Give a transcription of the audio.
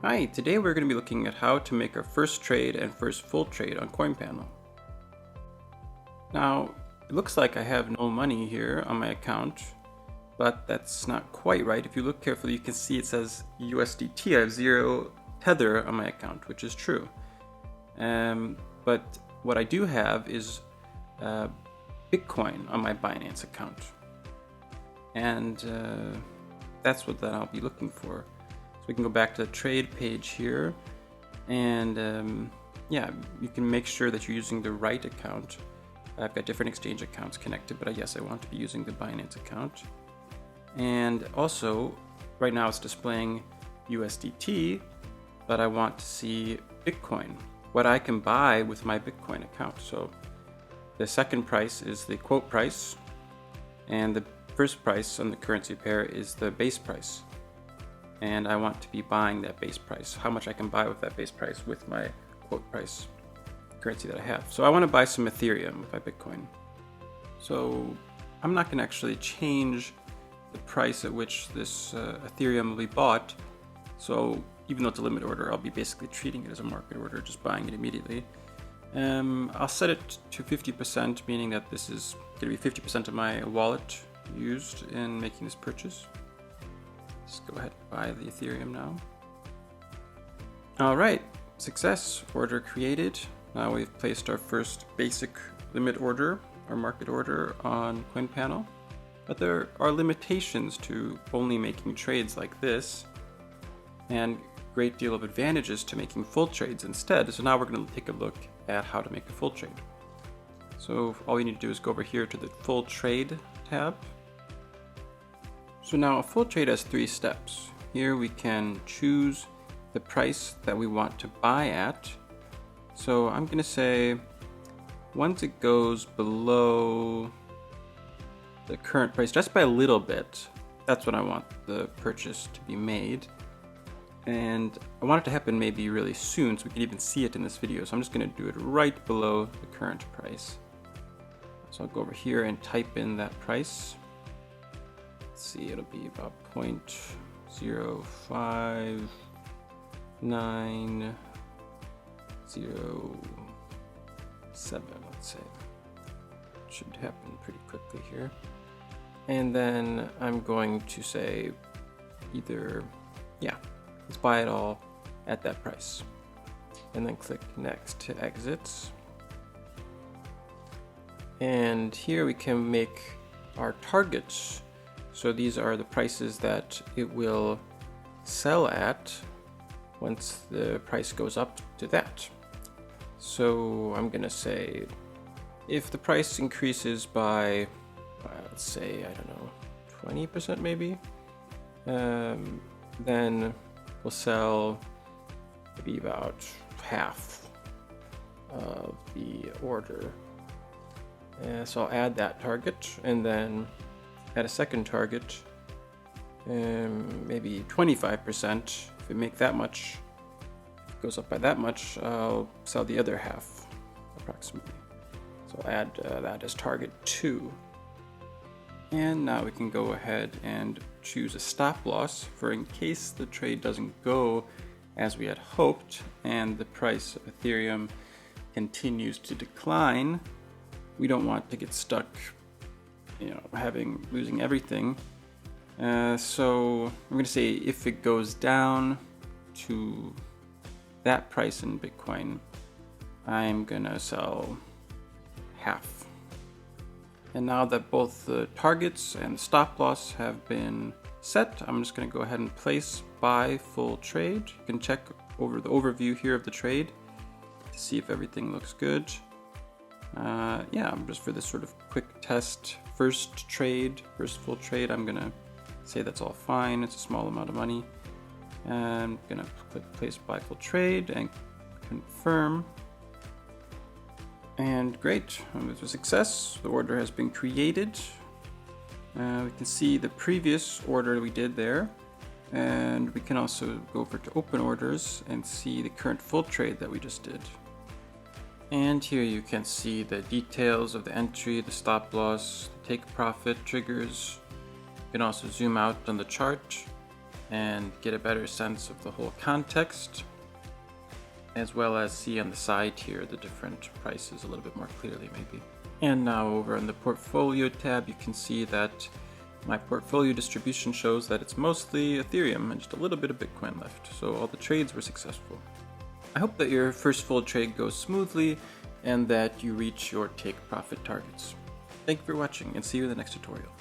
Hi, today we're going to be looking at how to make our first trade and first full trade on CoinPanel. Now, it looks like I have no money here on my account, but that's not quite right. If you look carefully, you can see it says USDT. I have zero tether on my account, which is true. But what I do have is Bitcoin on my Binance account. And that's what I'll be looking for. So we can go back to the trade page here, and yeah, you can make sure that you're using the right account. I've got different exchange accounts connected, but yes, I want to be using the Binance account. And also, right now it's displaying USDT, but I want to see Bitcoin, what I can buy with my Bitcoin account. So the second price is the quote price, and the first price on the currency pair is the base price. And I want to be buying that base price, how much I can buy with that base price with my quote price currency that I have. So I want to buy some Ethereum with my Bitcoin. So I'm not going to actually change the price at which this Ethereum will be bought. So even though it's a limit order, I'll be basically treating it as a market order, just buying it immediately. I'll set it to 50%, meaning that this is going to be 50% of my wallet used in making this purchase. Let's go ahead and buy the Ethereum now. All right, success, order created. Now we've placed our first basic limit order, our market order on CoinPanel. But there are limitations to only making trades like this, and a great deal of advantages to making full trades instead. So now we're going to take a look at how to make a full trade. So all you need to do is go over here to the full trade tab. So now a full trade has 3 steps. Here we can choose the price that we want to buy at. So I'm going to say once it goes below the current price, just by a little bit, that's when I want the purchase to be made. And I want it to happen maybe really soon so we can even see it in this video. So I'm just going to do it right below the current price. So I'll go over here and type in that price. Let's see, it'll be about 0.0590. Let's say. It should happen pretty quickly here. And then I'm going to say either, let's buy it all at that price. And then click next to exits. And here we can make our targets. So these are the prices that it will sell at once the price goes up to that. So I'm going to say if the price increases by, let's say, I don't know, 20% maybe, then we'll sell maybe about half of the order. So I'll add that target and then add a second target, maybe 25%. If we make that much, if it goes up by that much, I'll sell the other half approximately. So I'll add that as target 2. And now we can go ahead and choose a stop loss for in case the trade doesn't go as we had hoped and the price of Ethereum continues to decline. We don't want to get stuck losing everything. So I'm going to say if it goes down to that price in Bitcoin, I'm going to sell half. And now that both the targets and the stop loss have been set, I'm just going to go ahead and place buy full trade. You can check over the overview here of the trade to see if everything looks good. Just for this sort of quick test, first full trade, I'm gonna say that's all fine. It's a small amount of money. I'm gonna click place buy full trade and confirm. And great, it was a success. The order has been created. We can see the previous order we did there. And we can also go over to open orders and see the current full trade that we just did. And here you can see the details of the entry, the stop loss, the take profit triggers. You can also zoom out on the chart and get a better sense of the whole context, as well as see on the side here the different prices a little bit more clearly maybe. And now over in the portfolio tab, you can see that my portfolio distribution shows that it's mostly Ethereum and just a little bit of Bitcoin left, so all the trades were successful. I hope that your first full trade goes smoothly and that you reach your take profit targets. Thank you for watching, and see you in the next tutorial.